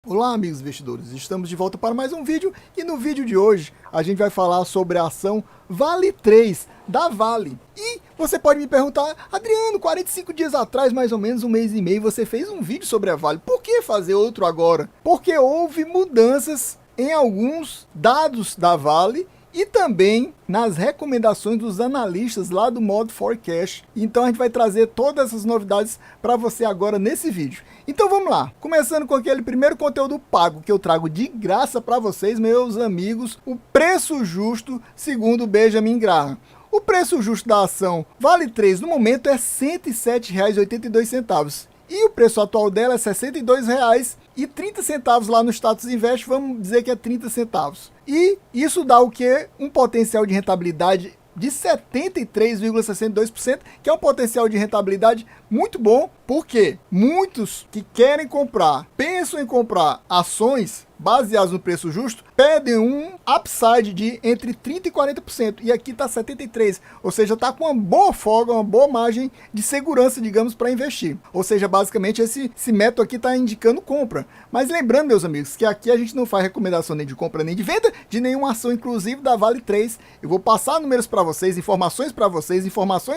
Olá amigos investidores, estamos de volta para mais um vídeo e no vídeo de hoje a gente vai falar sobre a ação Vale 3 da Vale. E você pode me perguntar, Adriano, 45 dias atrás, mais ou menos um mês e meio, você fez um vídeo sobre a Vale, por que fazer outro agora? Porque houve mudanças em alguns dados da Vale e também nas recomendações dos analistas lá do modo Forecast. Então a gente vai trazer todas essas novidades para você agora nesse vídeo. Então vamos lá, começando com aquele primeiro conteúdo pago que eu trago de graça para vocês, meus amigos, o preço justo segundo Benjamin Graham. O preço justo da ação Vale 3 no momento é R$ 107,82. E o preço atual dela é R$ 62,30 lá no Status Invest, vamos dizer que é 30 centavos. E isso dá o quê? Um potencial de rentabilidade de 73,62%, que é um potencial de rentabilidade muito bom, porque muitos que querem comprar, pensam em comprar ações baseadas no preço justo, pedem um upside de entre 30% e 40%, e aqui está 73%, ou seja, está com uma boa folga, uma boa margem de segurança, digamos, para investir. Ou seja, basicamente esse método aqui está indicando compra. Mas lembrando, meus amigos, que aqui a gente não faz recomendação nem de compra nem de venda de nenhuma ação, inclusive da Vale 3. Eu vou passar números para vocês, informações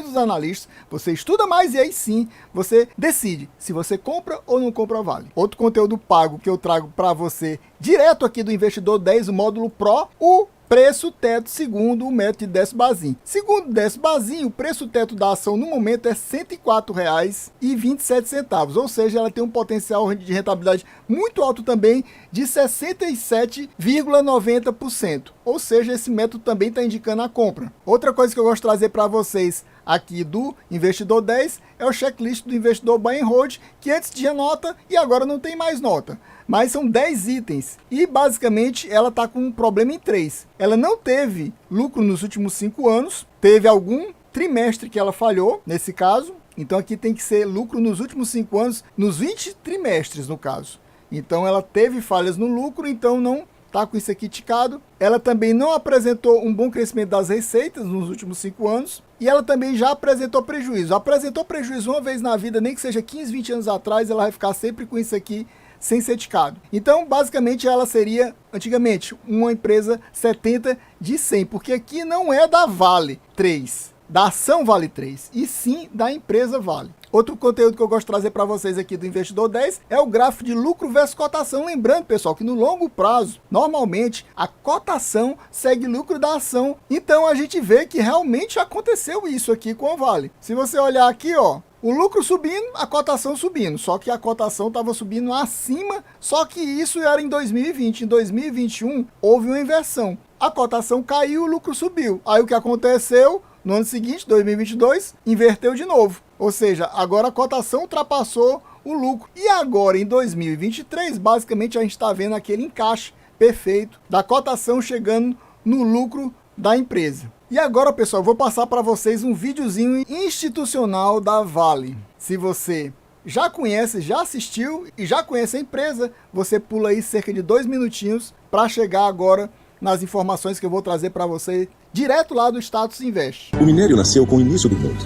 dos analistas, você estuda mais e aí sim você decide se você compra ou não compra a Vale. Outro conteúdo pago que eu trago para você direto aqui do Investidor 10, o módulo Pro, o preço teto segundo o método de Décio Bazin. Segundo Décio Bazin, o preço teto da ação no momento é R$ 104,27, ou seja, ela tem um potencial de rentabilidade muito alto também de 67,90%, ou seja, esse método também está indicando a compra. Outra coisa que eu gosto de trazer para vocês aqui do Investidor 10 é o checklist do Investidor Buy and Hold, que antes tinha nota e agora não tem mais nota. Mas são 10 itens e basicamente ela está com um problema em 3. Ela não teve lucro nos últimos 5 anos, teve algum trimestre que ela falhou, nesse caso. Então aqui tem que ser lucro nos últimos 5 anos, nos 20 trimestres no caso. Então ela teve falhas no lucro, então não está com isso aqui ticado. Ela também não apresentou um bom crescimento das receitas nos últimos 5 anos. E ela também já apresentou prejuízo. Apresentou prejuízo uma vez na vida, nem que seja 15, 20 anos atrás, ela vai ficar sempre com isso aqui sem ser ticado. Então, basicamente, ela seria, antigamente, uma empresa 70 de 100, porque aqui não é da Vale 3, da ação Vale 3, e sim da empresa Vale. Outro conteúdo que eu gosto de trazer para vocês aqui do Investidor 10 é o gráfico de lucro versus cotação. Lembrando, pessoal, que no longo prazo, normalmente, a cotação segue lucro da ação. Então, a gente vê que realmente aconteceu isso aqui com a Vale. Se você olhar aqui, ó, o lucro subindo, a cotação subindo, só que a cotação estava subindo acima, só que isso era em 2020. Em 2021, houve uma inversão. A cotação caiu, o lucro subiu. Aí o que aconteceu? No ano seguinte, 2022, inverteu de novo. Ou seja, agora a cotação ultrapassou o lucro. E agora, em 2023, basicamente a gente está vendo aquele encaixe perfeito da cotação chegando no lucro da empresa. E agora, pessoal, eu vou passar para vocês um videozinho institucional da Vale. Se você já conhece, já assistiu e já conhece a empresa, você pula aí cerca de 2 minutinhos para chegar agora nas informações que eu vou trazer para você direto lá do Status Invest. O minério nasceu com o início do mundo.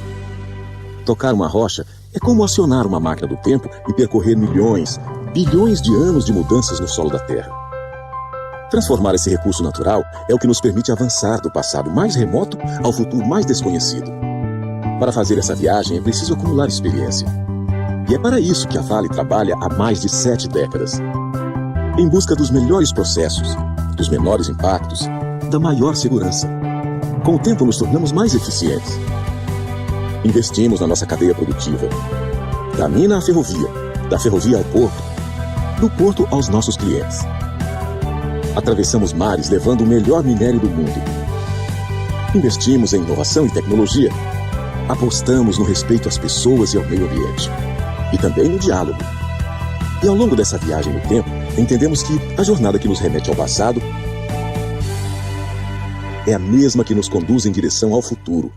Tocar uma rocha é como acionar uma máquina do tempo e percorrer milhões, bilhões de anos de mudanças no solo da Terra. Transformar esse recurso natural é o que nos permite avançar do passado mais remoto ao futuro mais desconhecido. Para fazer essa viagem é preciso acumular experiência. E é para isso que a Vale trabalha há mais de 7 décadas. Em busca dos melhores processos, dos menores impactos, da maior segurança. Com o tempo nos tornamos mais eficientes. Investimos na nossa cadeia produtiva. Da mina à ferrovia, da ferrovia ao porto, do porto aos nossos clientes. Atravessamos mares levando o melhor minério do mundo. Investimos em inovação e tecnologia. Apostamos no respeito às pessoas e ao meio ambiente. E também no diálogo. E ao longo dessa viagem no tempo, entendemos que a jornada que nos remete ao passado é a mesma que nos conduz em direção ao futuro.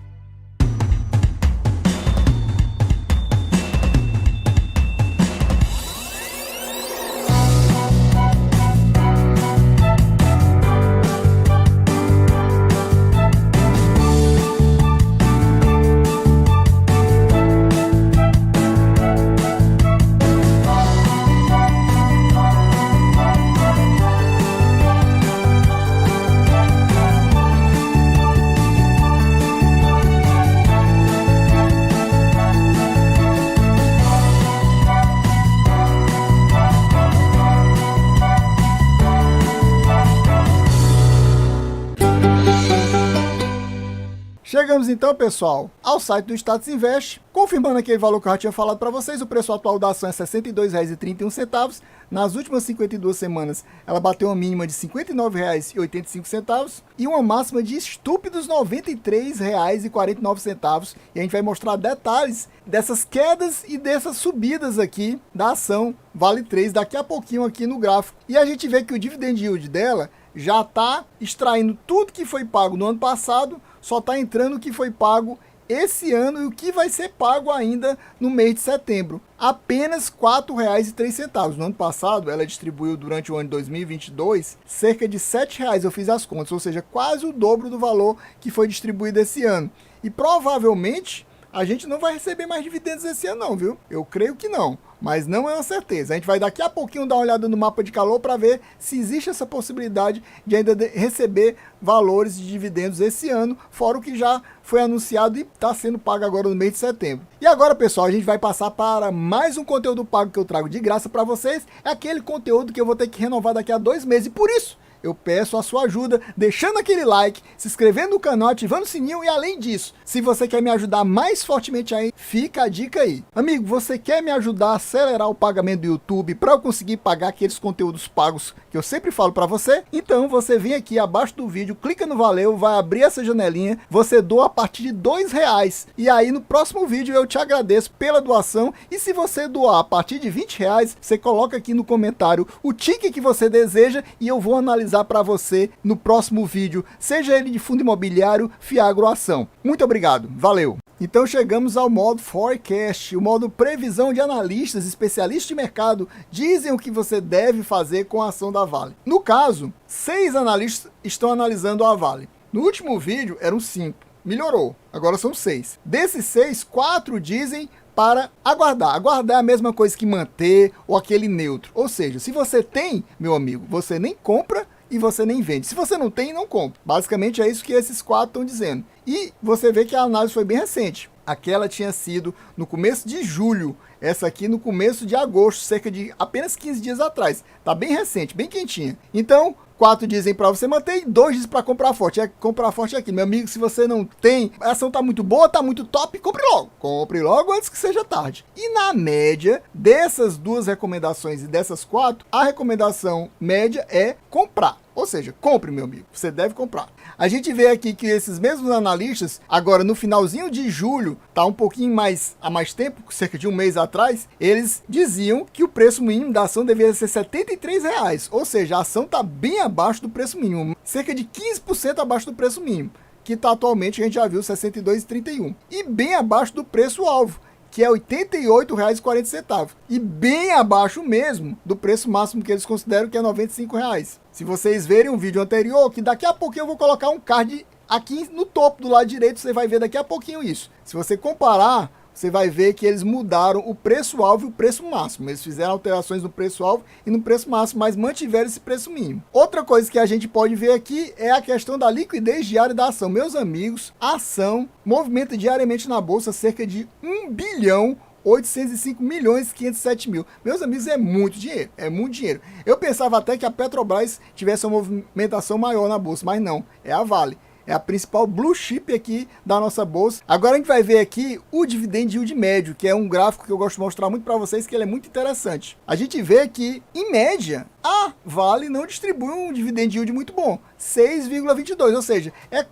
Chegamos então, pessoal, ao site do Status Invest, confirmando aquele valor que eu já tinha falado para vocês. O preço atual da ação é R$ 62,31. Nas últimas 52 semanas, ela bateu uma mínima de R$ 59,85 e uma máxima de estúpidos R$ 93,49. E a gente vai mostrar detalhes dessas quedas e dessas subidas aqui da ação Vale 3 daqui a pouquinho aqui no gráfico. E a gente vê que o dividend yield dela já está extraindo tudo que foi pago no ano passado, só está entrando o que foi pago esse ano e o que vai ser pago ainda no mês de setembro. Apenas R$ 4,03. No ano passado, ela distribuiu durante o ano de 2022 cerca de R$ 7,00, eu fiz as contas, ou seja, quase o dobro do valor que foi distribuído esse ano. E provavelmente a gente não vai receber mais dividendos esse ano não, viu? Eu creio que não, mas não é uma certeza. A gente vai daqui a pouquinho dar uma olhada no mapa de calor para ver se existe essa possibilidade de ainda receber valores de dividendos esse ano, fora o que já foi anunciado e está sendo pago agora no mês de setembro. E agora, pessoal, a gente vai passar para mais um conteúdo pago que eu trago de graça para vocês. É aquele conteúdo que eu vou ter que renovar daqui a 2 meses e por isso eu peço a sua ajuda, deixando aquele like, se inscrevendo no canal, ativando o sininho e além disso, se você quer me ajudar mais fortemente aí, fica a dica aí. Amigo, você quer me ajudar a acelerar o pagamento do YouTube para eu conseguir pagar aqueles conteúdos pagos que eu sempre falo para você? Então você vem aqui abaixo do vídeo, clica no valeu, vai abrir essa janelinha, você doa a partir de R$2 e aí no próximo vídeo eu te agradeço pela doação e se você doar a partir de R$20, você coloca aqui no comentário o ticket que você deseja e eu vou analisar para você no próximo vídeo, seja ele de fundo imobiliário, Fiagro ou ação. Muito obrigado, valeu! Então chegamos ao modo Forecast, o modo previsão de analistas, especialistas de mercado, dizem o que você deve fazer com a ação da Vale. No caso, 6 analistas estão analisando a Vale. No último vídeo eram 5, melhorou, agora são 6. Desses 6, 4 dizem para aguardar. Aguardar é a mesma coisa que manter ou aquele neutro. Ou seja, se você tem, meu amigo, você nem compra e você nem vende. Se você não tem, não compra. Basicamente é isso que esses 4 estão dizendo. E você vê que a análise foi bem recente. Aquela tinha sido no começo de julho, essa aqui no começo de agosto, cerca de apenas 15 dias atrás. Tá bem recente, bem quentinha. Então, 4 dizem para você manter e 2 dizem para comprar forte. É comprar forte aqui. Meu amigo, se você não tem, a ação tá muito boa, tá muito top, compre logo. Compre logo antes que seja tarde. E na média dessas 2 recomendações e dessas 4, a recomendação média é comprar. Ou seja, compre, meu amigo, você deve comprar. A gente vê aqui que esses mesmos analistas, agora no finalzinho de julho, tá um pouquinho mais há mais tempo, cerca de um mês atrás, eles diziam que o preço mínimo da ação deveria ser R$ 73,00. Ou seja, a ação tá bem abaixo do preço mínimo, cerca de 15% abaixo do preço mínimo, que está atualmente, a gente já viu, R$ 62,31. E bem abaixo do preço-alvo, que é R$ 88,40. E bem abaixo mesmo do preço máximo que eles consideram, que é R$ 95,00. Se vocês verem um vídeo anterior, que daqui a pouquinho eu vou colocar um card aqui no topo do lado direito, você vai ver daqui a pouquinho isso. Se você comparar, você vai ver que eles mudaram o preço-alvo e o preço máximo. Eles fizeram alterações no preço-alvo e no preço máximo, mas mantiveram esse preço mínimo. Outra coisa que a gente pode ver aqui é a questão da liquidez diária da ação. Meus amigos, a ação movimenta diariamente na bolsa cerca de 1.805.507.000. Meus amigos, é muito dinheiro, é muito dinheiro. Eu pensava até que a Petrobras tivesse uma movimentação maior na bolsa, mas não, é a Vale. É a principal blue chip aqui da nossa bolsa. Agora a gente vai ver aqui o dividend yield médio, que é um gráfico que eu gosto de mostrar muito para vocês, que ele é muito interessante. A gente vê que, em média, a Vale não distribui um dividend yield muito bom, 6,22, ou seja, é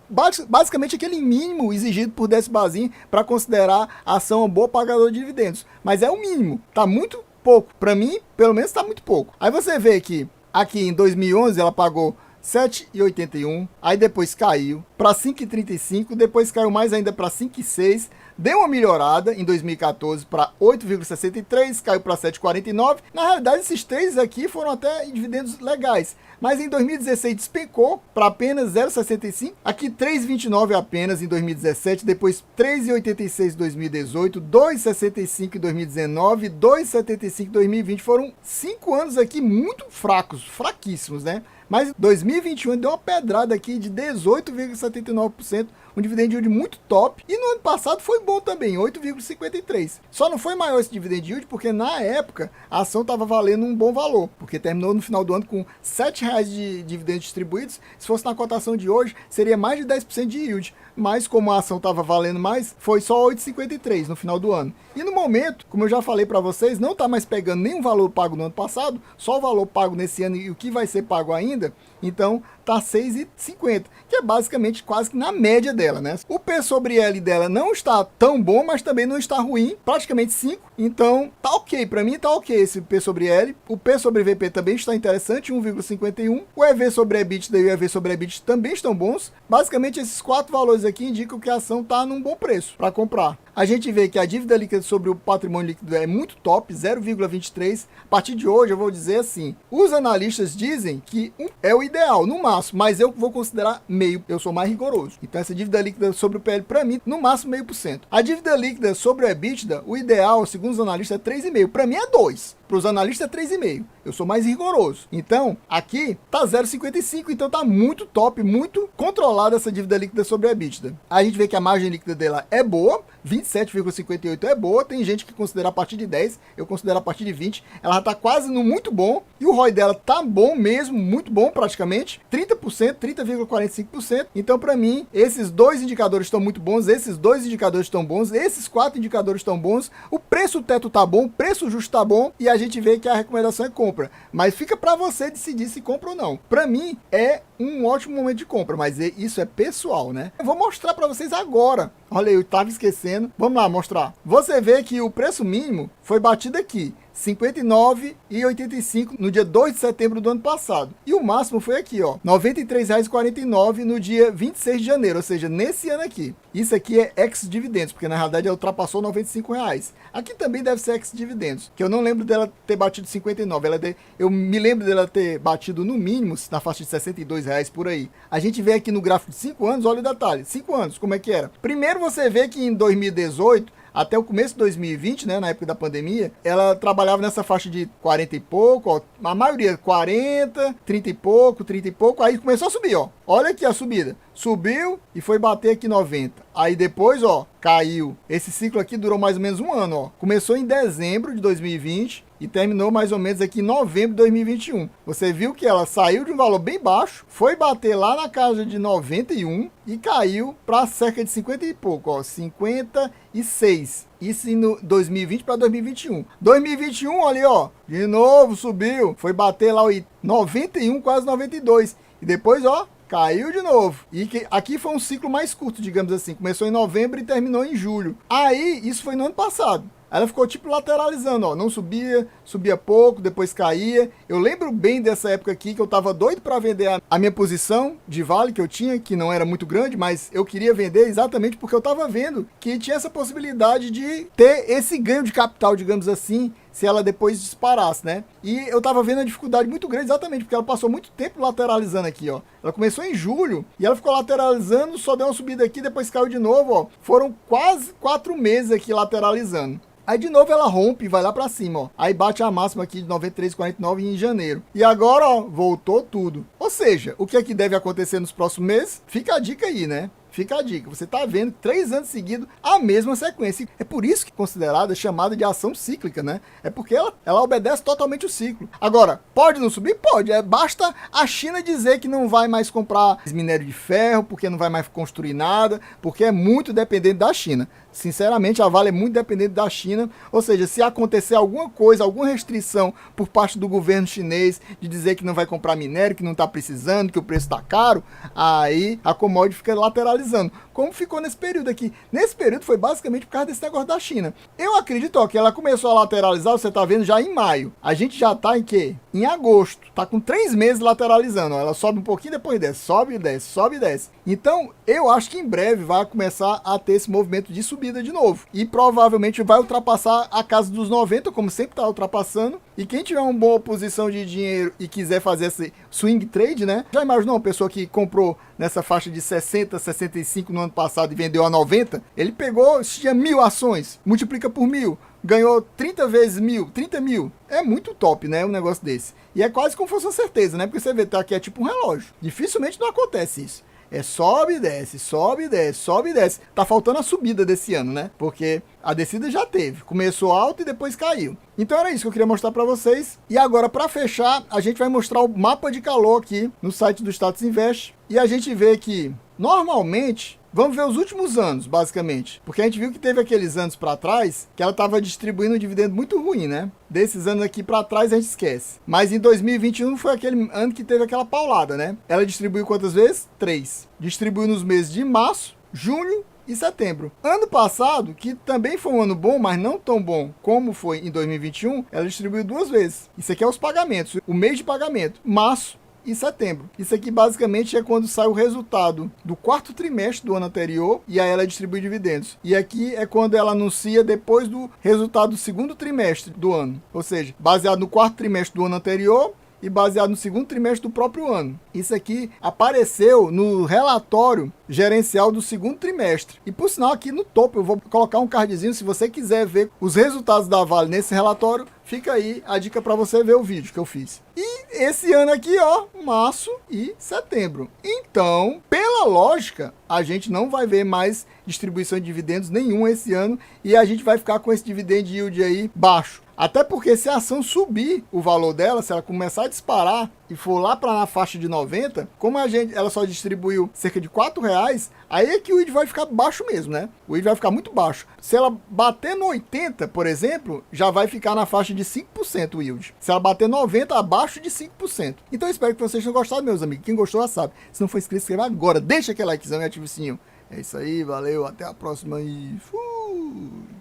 basicamente aquele mínimo exigido por Décio Bazin para considerar a ação uma boa pagadora de dividendos. Mas é o mínimo, tá muito pouco. Para mim, pelo menos, tá muito pouco. Aí você vê que aqui em 2011 ela pagou 7,81, aí depois caiu para 5,35, depois caiu mais ainda para 5,6, deu uma melhorada em 2014 para 8,63, caiu para 7,49. Na realidade, esses 3 aqui foram até dividendos legais, mas em 2016 despencou para apenas 0,65, aqui 3,29 apenas em 2017, depois 3,86 em 2018, 2,65 em 2019, 2,75 em 2020. Foram 5 anos aqui muito fracos, fraquíssimos, né? Mas 2021 deu uma pedrada aqui de 18,79%, um dividend yield muito top. E no ano passado foi bom também, 8,53. Só não foi maior esse dividend yield porque na época a ação estava valendo um bom valor, porque terminou no final do ano com R$ 7,00 de dividendos distribuídos. Se fosse na cotação de hoje, seria mais de 10% de yield. Mas como a ação estava valendo mais, foi só 8,53 no final do ano. E no momento, como eu já falei para vocês, não está mais pegando nenhum valor pago no ano passado, só o valor pago nesse ano e o que vai ser pago ainda. Então tá 6,50, que é basicamente quase que na média dela, né? O P sobre L dela não está tão bom, mas também não está ruim, praticamente 5. Então tá ok, para mim tá ok esse P sobre L. O P sobre VP também está interessante, 1,51. O EV sobre EBITDA e o EV sobre EBIT também estão bons. Basicamente esses 4 valores aqui indicam que a ação tá num bom preço para comprar. A gente vê que a dívida líquida sobre o patrimônio líquido é muito top, 0,23. A partir de hoje eu vou dizer assim, os analistas dizem que é o ideal, no máximo, mas eu vou considerar meio, eu sou mais rigoroso. Então essa dívida líquida sobre o PL para mim, no máximo 0,5%. A dívida líquida sobre o EBITDA, o ideal, segundo os analistas, é 3,5%. Para mim é 2%. Para os analistas é 3,5%. Eu sou mais rigoroso. Então, aqui tá 0,55, então tá muito top, muito controlada essa dívida líquida sobre a EBITDA. A gente vê que a margem líquida dela é boa, 27,58 é boa, tem gente que considera a partir de 10, eu considero a partir de 20, ela já tá quase no muito bom, e o ROI dela tá bom mesmo, muito bom praticamente, 30%, 30,45%, então para mim, esses dois indicadores estão muito bons, esses dois indicadores estão bons, esses 4 indicadores estão bons, o preço teto tá bom, o preço justo tá bom, e a gente vê que a recomendação é compra, mas fica para você decidir se compra ou não. Para mim, é um ótimo momento de compra, mas isso é pessoal, né? Eu vou mostrar para vocês agora. Olha, eu tava esquecendo. Vamos lá mostrar. Você vê que o preço mínimo foi batido aqui, R$ 59,85 no dia 2 de setembro do ano passado. E o máximo foi aqui, ó, R$ 93,49 no dia 26 de janeiro, ou seja, nesse ano aqui. Isso aqui é ex-dividendos, porque na realidade ela ultrapassou R$ 95,00. Aqui também deve ser ex-dividendos, que eu não lembro dela ter batido 59. Eu me lembro dela ter batido no mínimo na faixa de R$ 62,00 por aí. A gente vê aqui no gráfico de 5 anos, olha o detalhe, 5 anos, como é que era? Primeiro você vê que em 2018, até o começo de 2020, né, na época da pandemia, ela trabalhava nessa faixa de 40 e pouco, ó, a maioria 40, 30 e pouco, aí começou a subir, ó. Olha aqui a subida. Subiu e foi bater aqui 90. Aí depois, ó, caiu. Esse ciclo aqui durou mais ou menos um ano, ó. Começou em dezembro de 2020 e terminou mais ou menos aqui em novembro de 2021. Você viu que ela saiu de um valor bem baixo, foi bater lá na casa de 91 e caiu para cerca de 50 e pouco, ó, 56. Isso no 2020 para 2021. 2021, olha, ó, de novo subiu, foi bater lá em 91, quase 92. E depois, ó, caiu de novo. E aqui foi um ciclo mais curto, digamos assim. Começou em novembro e terminou em julho. Aí, isso foi no ano passado. Ela ficou tipo lateralizando, ó, não subia, subia pouco, depois caía. Eu lembro bem dessa época aqui que eu tava doido para vender a minha posição de vale que eu tinha, que não era muito grande, mas eu queria vender exatamente porque eu tava vendo que tinha essa possibilidade de ter esse ganho de capital, digamos assim, se ela depois disparasse, né? E eu tava vendo a dificuldade muito grande exatamente porque ela passou muito tempo lateralizando aqui, ó. Ela começou em julho e ela ficou lateralizando, só deu uma subida aqui, depois caiu de novo, ó. Foram quase 4 meses aqui lateralizando. Aí de novo ela rompe e vai lá pra cima, ó. Aí bate a máxima aqui de 93,49 em janeiro. E agora, ó, voltou tudo. Ou seja, o que é que deve acontecer nos próximos meses? Fica a dica aí, né? Fica a dica, você está vendo 3 anos seguidos a mesma sequência. É por isso que é considerada, chamada de ação cíclica, né? É porque ela obedece totalmente o ciclo. Agora, pode não subir? Pode. Basta a China dizer que não vai mais comprar minério de ferro, porque não vai mais construir nada, porque é muito dependente da China. Sinceramente, a Vale é muito dependente da China. Ou seja, se acontecer alguma coisa, alguma restrição por parte do governo chinês de dizer que não vai comprar minério, que não está precisando, que o preço está caro, aí a commodity fica lateralizando. Como ficou nesse período aqui. Nesse período foi basicamente por causa desse negócio da China. Eu acredito, ó, que ela começou a lateralizar, você tá vendo, já em maio. A gente já tá em quê? Em agosto. Tá com 3 meses lateralizando. Ó. Ela sobe um pouquinho, depois desce. Sobe e desce, sobe e desce. Então, eu acho que em breve vai começar a ter esse movimento de subida de novo. E provavelmente vai ultrapassar a casa dos 90, como sempre tá ultrapassando. E quem tiver uma boa posição de dinheiro e quiser fazer esse swing trade, né? Já imaginou uma pessoa que comprou nessa faixa de 60, 65 no ano passado e vendeu a 90? Ele pegou, tinha 1.000 ações, multiplica por 1.000, ganhou 30 vezes 1.000, 30 mil. É muito top, né? Um negócio desse. E é quase como se fosse uma certeza, né? Porque você vê, tá aqui é tipo um relógio. Dificilmente não acontece isso. É sobe e desce, sobe e desce, sobe e desce. Tá faltando a subida desse ano, né? Porque a descida já teve. Começou alto e depois caiu. Então era isso que eu queria mostrar para vocês. E agora, para fechar, a gente vai mostrar o mapa de calor aqui no site do Status Invest. E a gente vê que, normalmente, vamos ver os últimos anos, basicamente. Porque a gente viu que teve aqueles anos para trás que ela estava distribuindo um dividendo muito ruim, né? Desses anos aqui para trás a gente esquece. Mas em 2021 foi aquele ano que teve aquela paulada, né? Ela distribuiu quantas vezes? 3. Distribuiu nos meses de março, junho e setembro. Ano passado, que também foi um ano bom, mas não tão bom como foi em 2021, ela distribuiu 2 vezes. Isso aqui é os pagamentos, o mês de pagamento. Março e setembro. Isso aqui basicamente é quando sai o resultado do quarto trimestre do ano anterior e aí ela distribui dividendos. E aqui é quando ela anuncia depois do resultado do segundo trimestre do ano. Ou seja, baseado no quarto trimestre do ano anterior e baseado no segundo trimestre do próprio ano. Isso aqui apareceu no relatório gerencial do segundo trimestre. E por sinal, aqui no topo eu vou colocar um cardzinho. Se você quiser ver os resultados da Vale nesse relatório, fica aí a dica para você ver o vídeo que eu fiz. E esse ano aqui, ó, março e setembro. Então, pela lógica, a gente não vai ver mais distribuição de dividendos nenhum esse ano e a gente vai ficar com esse dividend yield aí baixo. Até porque se a ação subir o valor dela, se ela começar a disparar e for lá para na faixa de 90, como ela só distribuiu cerca de R$4, aí é que o yield vai ficar baixo mesmo, né? O yield vai ficar muito baixo. Se ela bater no 80, por exemplo, já vai ficar na faixa de 5% o yield. Se ela bater 90, abaixo de 5%. Então eu espero que vocês tenham gostado, meus amigos. Quem gostou já sabe. Se não for inscrito, inscreva agora. Deixa aquele likezão e ative o sininho. É isso aí, valeu, até a próxima e fui!